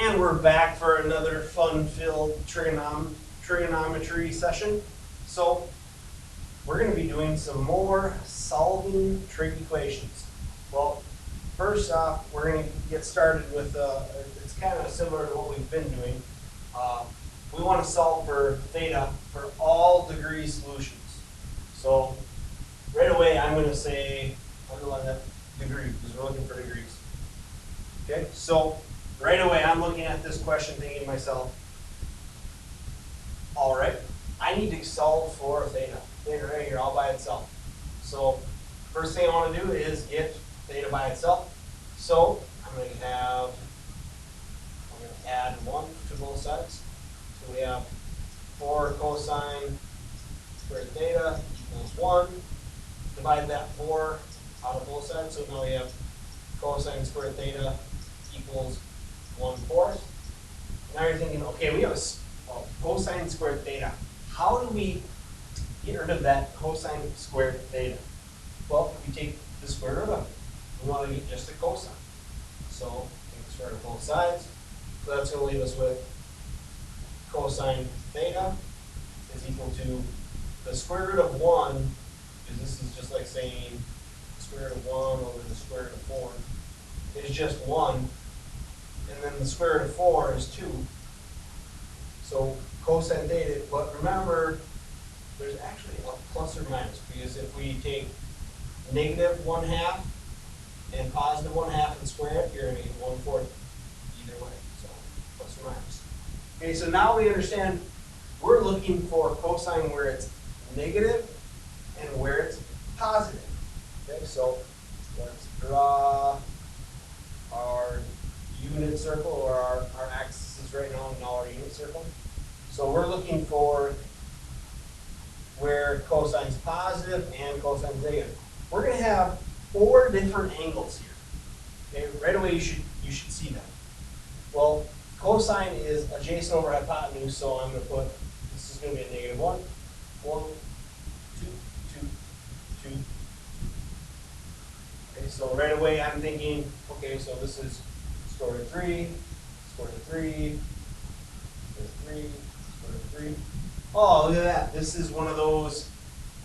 And we're back for another fun-filled trigonometry session. So we're going to be doing some more solving trig equations. Well, first off, we're going to get started with, it's kind of similar to what we've been doing. We want to solve for theta for all degree solutions. So right away, I'm going to say, underline that degree, because we're looking for degrees. Okay, so right away, I'm looking at this question thinking to myself, all right, I need to solve for theta. Theta right here all by itself. So first thing I want to do is get theta by itself. So I'm going to add 1 to both sides. So we have 4 cosine squared theta equals 1. Divide that 4 out of both sides. So now we have cosine squared theta equals 1/4. Now you're thinking, okay, we have a cosine squared theta. How do we get rid of that cosine squared theta? Well, we take the square root of it. We want to get just a cosine. So take the square root of both sides. So that's going to leave us with cosine theta is equal to the square root of 1, because this is just like saying the square root of 1 over the square root of 4 is just 1. And then the square root of 4 is 2. So cosine theta, but remember, there's actually a plus or minus, because if we take negative 1/2 and positive 1/2 and square it, you're going to get 1/4 either way. So plus or minus. Okay, so now we understand we're looking for cosine where it's negative and where it's positive. Okay, so let's draw our unit circle, or our axis is right now our unit circle. So we're looking for where cosine's positive and cosine's negative. We're going to have 4 different angles here. Okay, right away you should see that. Well, cosine is adjacent over hypotenuse, so I'm going to put, this is going to be a negative 1, 1, 2, 2, 2. Okay, so right away I'm thinking, okay, so this is square root of 3, square root of 3, square root of 3, square root of 3. Oh, look at that. This is one of those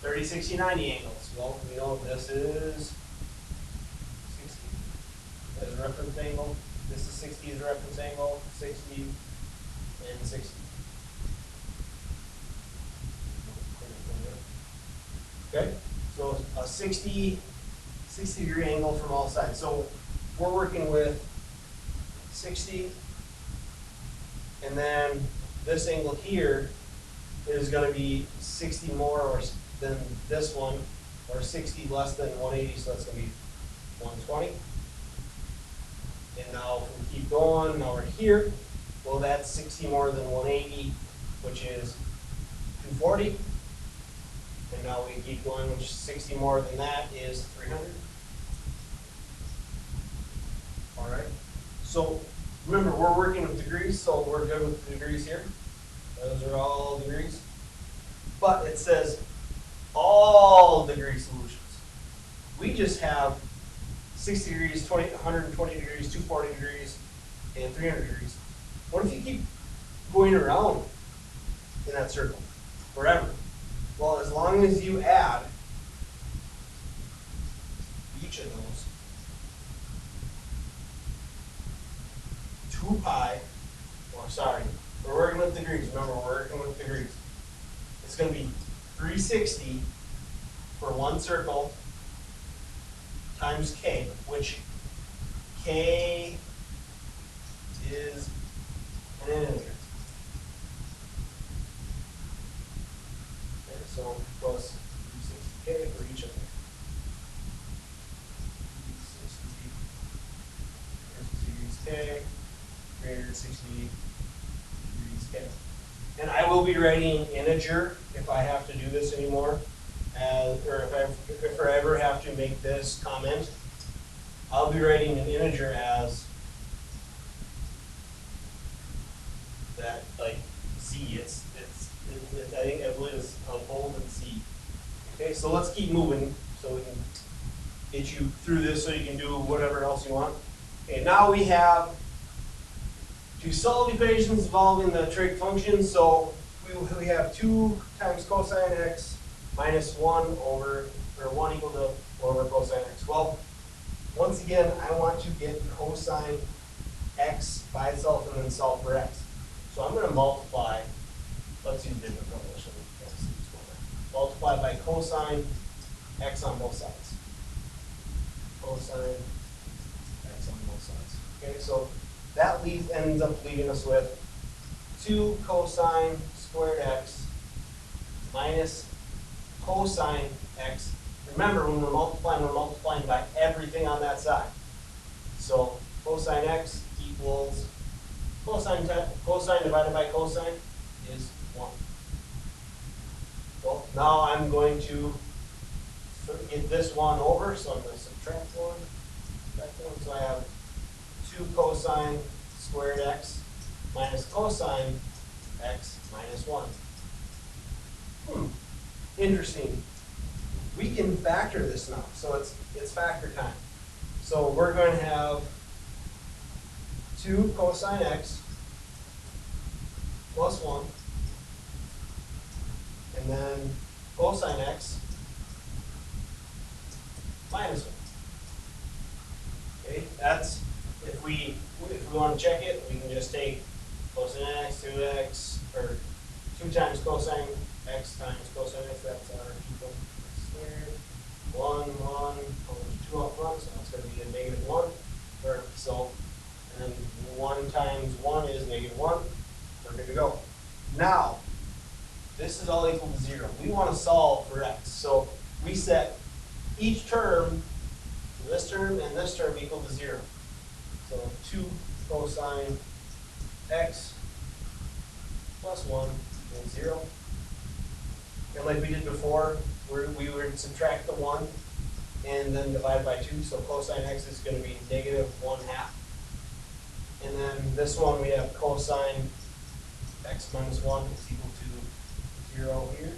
30, 60, 90 angles. Well, we know this is 60 as a reference angle. This is 60 as a reference angle, 60 and 60. Okay, so a 60 degree angle from all sides. So we're working with 60, and then this angle here is going to be 60 more than this one, or 60 less than 180, so that's going to be 120. And now if we keep going, now we're here. Well, that's 60 more than 180, which is 240. And now we keep going, which is 60 more than that is 300. All right. So remember, we're working with degrees, so we're good with the degrees here. Those are all degrees. But it says all degree solutions. We just have 60 degrees, 120 degrees, 240 degrees, and 300 degrees. What if you keep going around in that circle forever? Well, as long as you add each of those 2 pi, or sorry, we're working with degrees. Remember, we're working with degrees. It's going to be 360 for one circle times k, which k is an integer. Okay, so plus 360k for each of them. 360 degrees k, 360 degrees k. And I will be writing integer if I have to do this anymore, or if I ever have to make this comment. I'll be writing an integer as that, like z. I believe it's a bold and z. Okay, so let's keep moving so we can get you through this, so you can do whatever else you want. Okay, now we have to solve equations involving the trig function, so we have 2 times cosine x minus 1 over, or 1 equal to 1 over cosine x. Well, once again, I want to get cosine x by itself and then solve for x. So I'm going to multiply, let's use different formulation. Multiply by cosine x on both sides. Cosine x on both sides. Okay, so that ends up leaving us with 2 cosine squared x minus cosine x. Remember, when we're multiplying by everything on that side. So cosine x equals cosine divided by cosine is 1. Well, now I'm going to get this 1 over, so I'm going to subtract 1. So I have 2 cosine squared x minus cosine x minus 1. Interesting. We can factor this now, so it's factor time. So we're going to have 2 cosine x plus 1, and then cosine x minus 1. Okay, that's, if we want to check it, we can just take cosine x, 2x, or 2 times cosine x times cosine x, that's our 2 squared, 1, 1, 2 up front, so that's going to be a negative 1. Or, so, and then 1 times 1 is negative 1. We're good to go. Now, this is all equal to 0. We want to solve for x. So we set each term, this term and this term, equal to 0. So 2 cosine x plus 1 is 0. And like we did before, we would subtract the 1 and then divide by 2. So cosine x is going to be negative 1/2. And then this one we have cosine x minus 1 is equal to 0 here.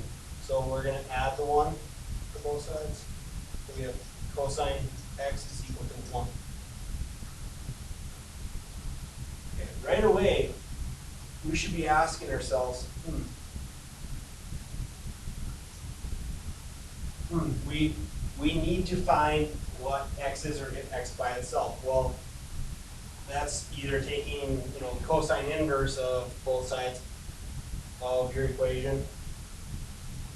So we're going to add the 1 to both sides. So we have cosine x is equal to 1. Okay, right away, we should be asking ourselves, we need to find what x is or get x by itself. Well, that's either taking, cosine inverse of both sides of your equation,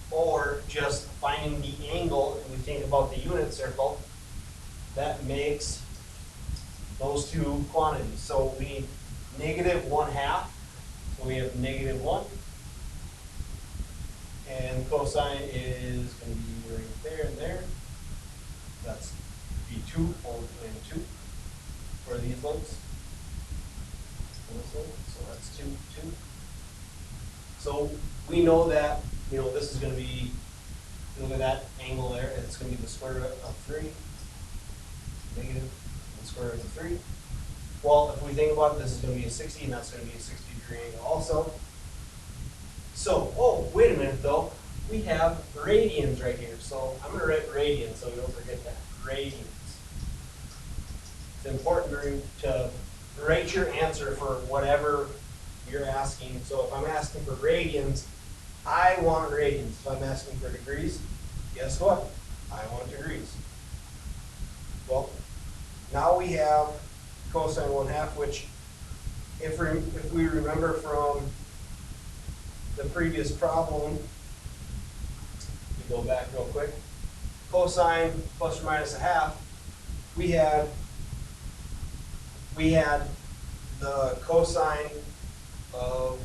or just finding the angle, and we think about the unit circle, that makes those two quantities. So we negative 1/2, so we have negative 1, and cosine is going to be right there and there. That's be 2 and 2 for these ones. So that's 2, 2. So we know that, this is going to be, look at that angle there, it's going to be the square root of 3, negative the square root of 3. Well, if we think about it, this is going to be a 60, and that's going to be a 60-degree angle also. So, oh, wait a minute though, we have radians right here. So I'm going to write radians so we don't forget that, radians. It's important to write your answer for whatever you're asking. So if I'm asking for radians, I want radians. If I'm asking for degrees, guess what? I want degrees. Well, now we have cosine 1/2, which if we remember from the previous problem, we go back real quick, cosine plus or minus 1/2, we had the cosine of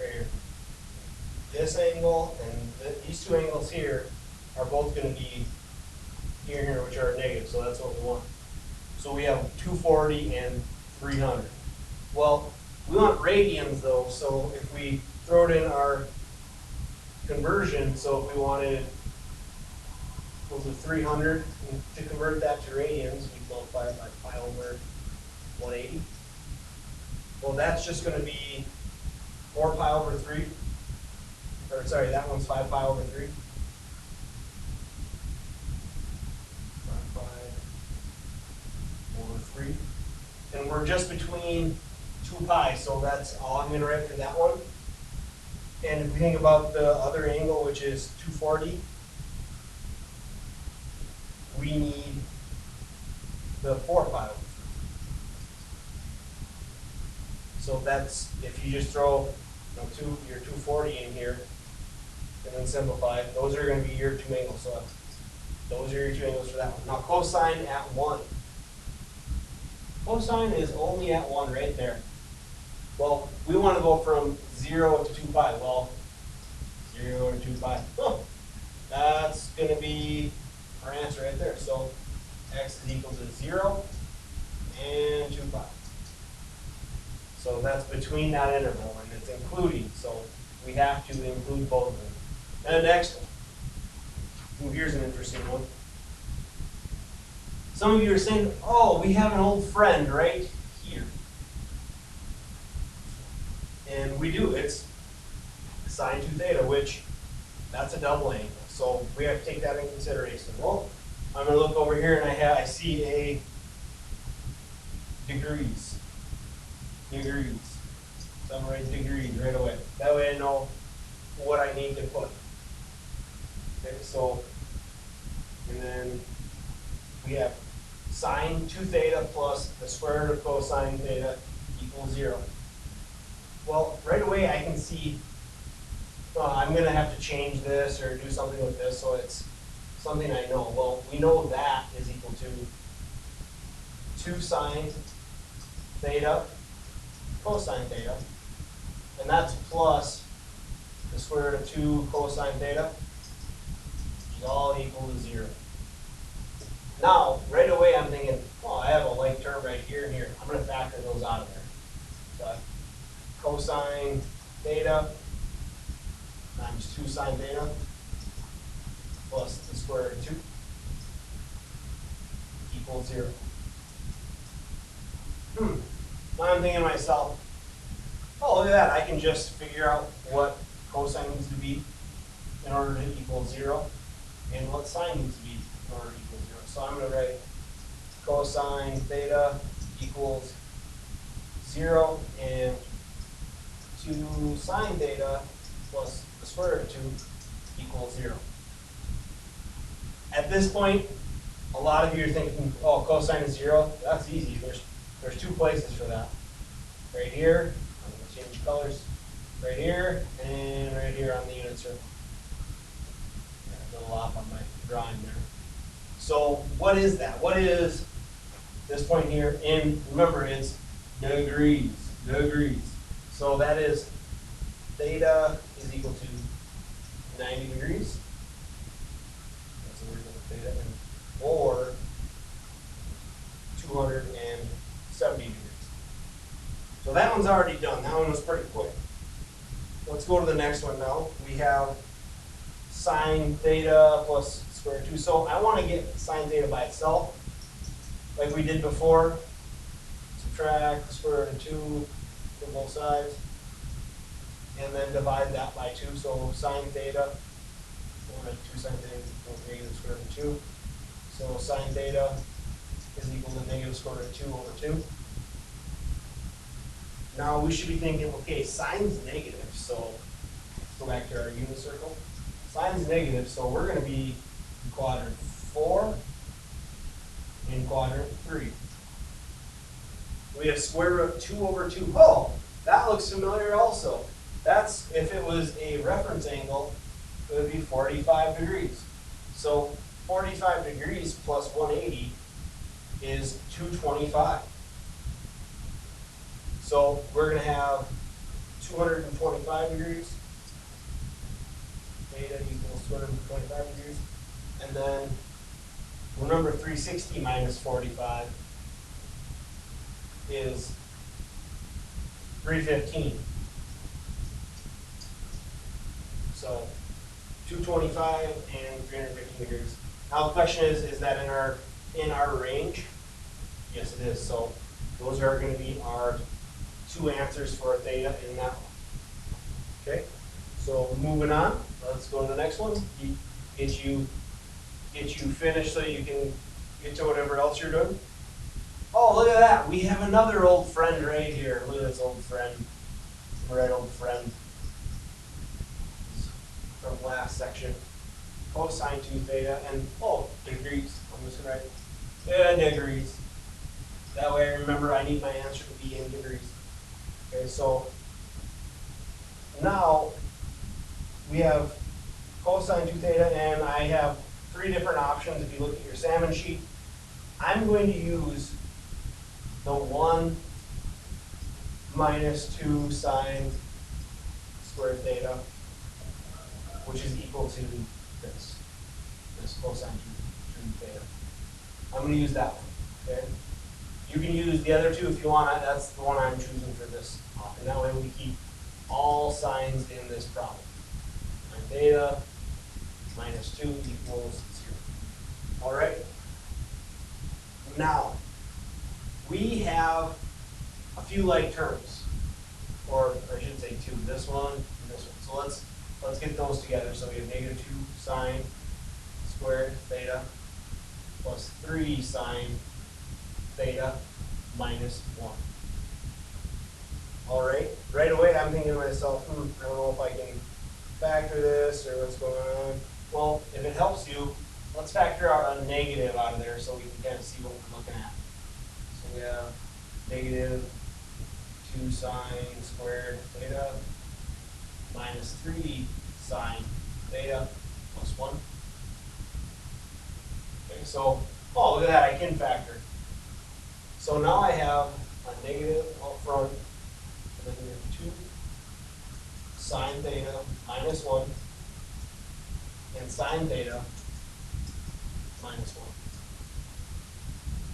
right here. This angle and these two angles here are both going to be here and here, which are negative, so that's what we want. So we have 240 and 300. Well, we want radians though, so if we throw it in our conversion, so if we wanted equal to 300, and to convert that to radians, we multiply it by pi over 180. Well, that's just going to be 4 pi over 3. Or sorry, that one's 5 pi over 3. 5 pi over 3. And we're just between 2 pi, so that's all I'm gonna write for that one. And if we think about the other angle, which is 240, we need the 4 pi. So that's, if you just throw your 240 in here and then simplify, those are going to be your two angles. So those are your two angles for that one. Now cosine at 1. Cosine is only at 1 right there. Well, we want to go from 0 to 2 pi. Well, 0 to 2 pi. Oh, that's going to be our answer right there. So x is equal to 0 and 2 pi. So that's between that interval, and it's including. So we have to include both of them. And the next one. Ooh, here's an interesting one. Some of you are saying, oh, we have an old friend right here. And we do. It's sine 2 theta, which that's a double angle. So we have to take that in consideration. Well, I'm going to look over here and I see a degrees. Degrees. So I'm going to write degrees right away. That way I know what I need to put. Okay, so, and then we have sine 2 theta plus the square root of cosine theta equals 0. Well, right away I can see I'm going to have to change this or do something with this, so it's something I know. Well, we know that is equal to 2 sine theta cosine theta, and that's plus the square root of 2 cosine theta, which is all equal to 0. Now, right away I'm thinking, oh, I have a like term right here and here. I'm going to factor those out of there. So cosine theta times 2 sine theta plus the square root of 2 equals 0. Now I'm thinking to myself, oh, look at that. I can just figure out what cosine needs to be in order to equal 0 and what sine needs to be in order to equal 0. So I'm going to write cosine theta equals 0 and 2 sine theta plus the square root of 2 equals 0. At this point, a lot of you are thinking, oh, cosine is 0. That's easy. There's 2 places for that. Right here, I'm going to change colors. Right here, and right here on the unit circle. Got a little off on my drawing there. So what is that? What is this point here? And remember, it's degrees. Degrees. So that is theta is equal to 90 degrees. That's the word of theta. Or 270 degrees. So that one's already done. That one was pretty quick. Let's go to the next one now. We have sine theta plus square root of 2. So I want to get sine theta by itself, like we did before. Subtract the square root of 2 from both sides, and then divide that by 2. So sine theta, 2 sine theta equals negative square root of 2. So sine theta is equal to negative square root of 2 over 2. Now we should be thinking, okay, sine's negative, so let's go back to our unit circle. Sine's negative, so we're going to be in quadrant 4 and quadrant 3. We have square root of 2 over 2. Oh, that looks familiar also. That's, if it was a reference angle, it would be 45 degrees. So 45 degrees plus 180 is 225. So we're going to have 225 degrees. Theta equals 225 degrees. And then remember 360 minus 45 is 315. So 225 and 315 degrees. Now the question is that in our range? Yes, it is. So those are going to be our 2 answers for theta in that one. Okay, so moving on, let's go to the next one. Get you finished so you can get to whatever else you're doing. Oh, look at that. We have another old friend right here. Look at this old friend. Right, old friend. From last section. Cosine 2 theta and, oh, degrees. I'm just going to write, yeah, degrees. That way I remember I need my answer to be in degrees. Okay, so now we have cosine 2 theta, and I have 3 different options. If you look at your salmon sheet, I'm going to use the 1 minus 2 sine squared theta, which is equal to this cosine 2 theta. I'm going to use that one, okay? You can use the other two if you want. That's the one I'm choosing for this. And that way we keep all signs in this problem. Sine theta minus 2 equals 0. All right? Now, we have a few like terms. Or I should say 2. This one and this one. So let's get those together. So we have negative 2 sine squared theta plus 3 sine theta minus 1. All right, right away I'm thinking to myself, I don't know if I can factor this or what's going on. Well, if it helps you, let's factor out a negative out of there so we can kind of see what we're looking at. So we have negative 2 sine squared theta minus 3 sine theta plus 1. Okay, so, oh, look at that, I can factor. So now I have a negative up front, and then we have 2 sine theta minus 1, and sine theta minus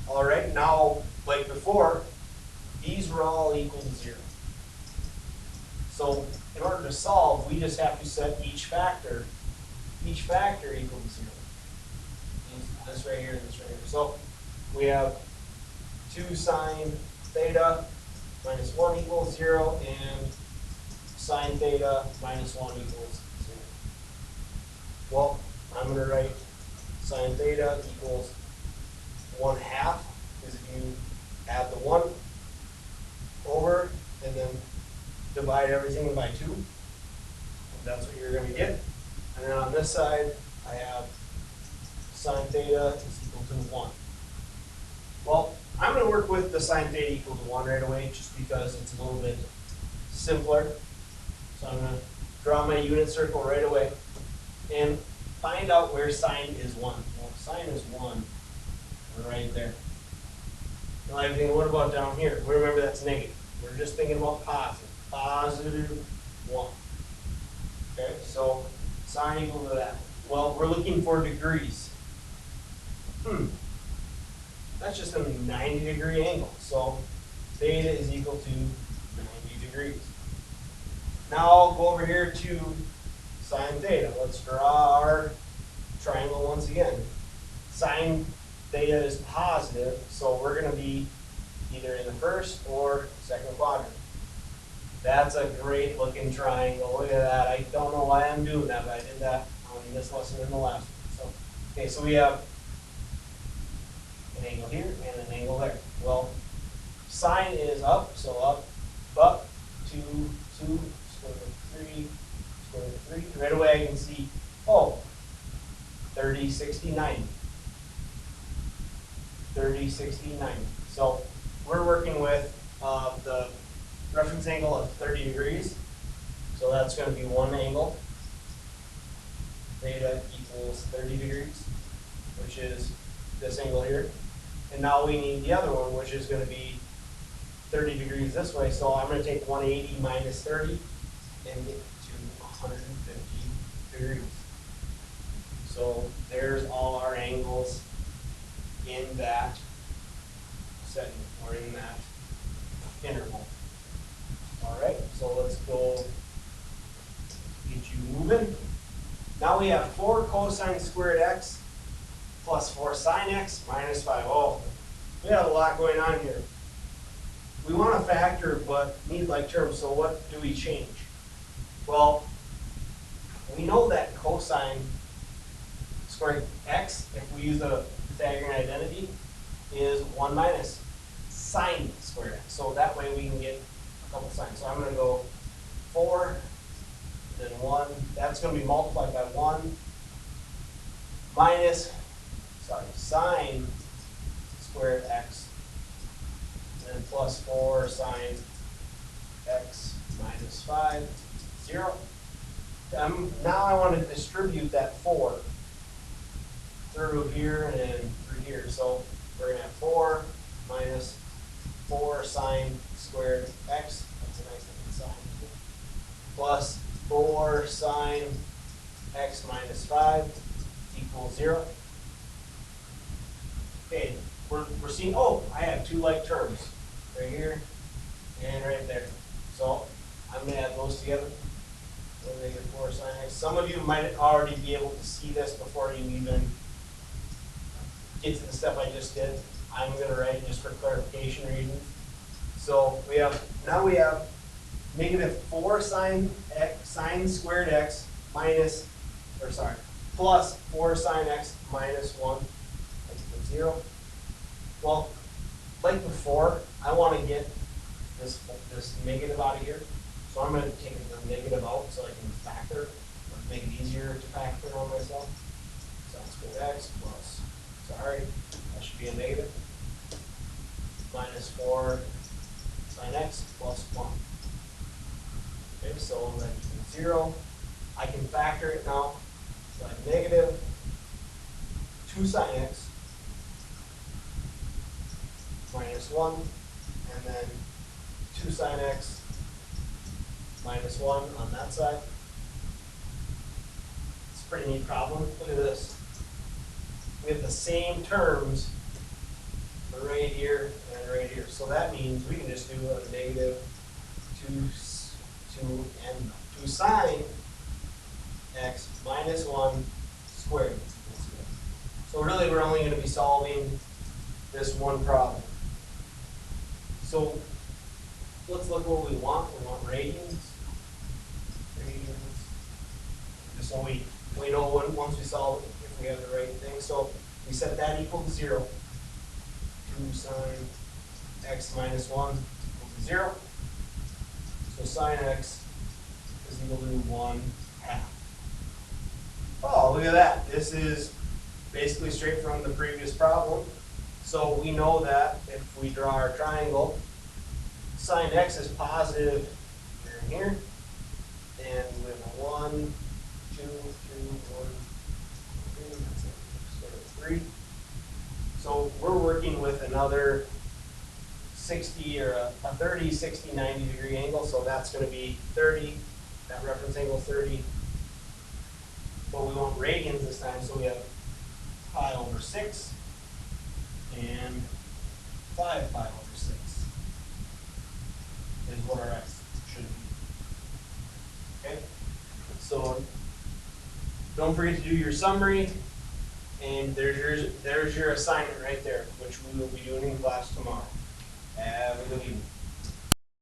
1. All right, now, like before, these were all equal to 0. So in order to solve, we just have to set each factor equal to 0. This right here and this right here. So we have 2 sine theta minus 1 equals 0, and sine theta minus 1 equals 0. Well, I'm going to write sine theta equals 1/2, because if you add the 1 over and then divide everything by 2, that's what you're going to get. And then on this side, I have sine theta is equal to 1. Well, I'm going to work with the sine theta equal to 1 right away, just because it's a little bit simpler. So I'm going to draw my unit circle right away and find out where sine is 1. Well, sine is 1 right there. Now I'm thinking, what about down here? We remember that's negative. We're just thinking about positive. Positive 1. Okay, so sine equal to that. Well, we're looking for degrees. That's just a 90-degree angle. So theta is equal to 90 degrees. Now I'll go over here to sine theta. Let's draw our triangle once again. Sine theta is positive, so we're going to be either in the first or second quadrant. That's a great looking triangle. Look at that. I don't know why I'm doing that, but I did that on this lesson in the last one. So, okay, so we have an angle here and an angle there. Well, sine is up, so up, 2, square root of 3, square root of 3. Right away I can see, oh, 30, 60, 90. 30, 60, 90. So we're working with the reference angle of 30 degrees. So that's going to be one angle. Theta equals 30 degrees, which is this angle here. And now we need the other one, which is going to be 30 degrees this way. So I'm going to take 180 minus 30 and get to 150 degrees. So there's all our angles in that setting, or in that interval. All right, so let's go get you moving. Now we have 4 cosine squared x plus 4 sine x minus 5. Oh, we have a lot going on here. We want to factor, but need like terms, so what do we change? Well, we know that cosine squared x, if we use the Pythagorean identity, is 1 minus sine squared x. So that way we can get a couple signs. So I'm going to go 4, then 1. That's going to be multiplied by 1 minus, sine squared x, and then plus 4 sine x minus 5, 0. Now I want to distribute that 4 through here and through here. So we're going to have 4 minus 4 sine squared x, that's a nice looking sign, plus 4 sine x minus 5 equals 0. Okay, we're seeing, oh, I have two like terms, right here and right there. So I'm going to add those together. So negative 4 sine x. Some of you might already be able to see this before you even get to the step I just did. I'm going to write it just for clarification reasons. So now we have negative 4 sine squared x minus, plus 4 sine x minus 1 equals 0. Well, like before, I want to get this negative out of here. So I'm going to take the negative out so I can factor, make it easier to factor on myself. Sine squared x plus, that should be a negative, minus 4 sine x plus 1. Okay, so that equals 0. I can factor it now. So I have negative 2 sine x minus 1, and then 2 sine x minus 1 on that side. It's a pretty neat problem. Look at this. We have the same terms right here and right here. So that means we can just do a negative 2 sine x minus 1 squared. So really we're only going to be solving this one problem. So let's look what we want. We want radians. Just so we know once we solve it, if we have the right thing. So we set that equal to 0. 2 sine x minus 1 equals to 0. So sine x is equal to 1/2. Oh, look at that. This is basically straight from the previous problem. So we know that if we draw our triangle, sine x is positive here and here. And we have a 1, 2, 2, 1, 3, that's 3. So we're working with another 60 or a 30, 60, 90 degree angle. So that's going to be 30, that reference angle 30. But we want radians this time, so we have pi over 6 and 5 pi over 6 is what our x should be. Okay? So don't forget to do your summary, and there's your assignment right there, which we will be doing in class tomorrow. Have a good evening.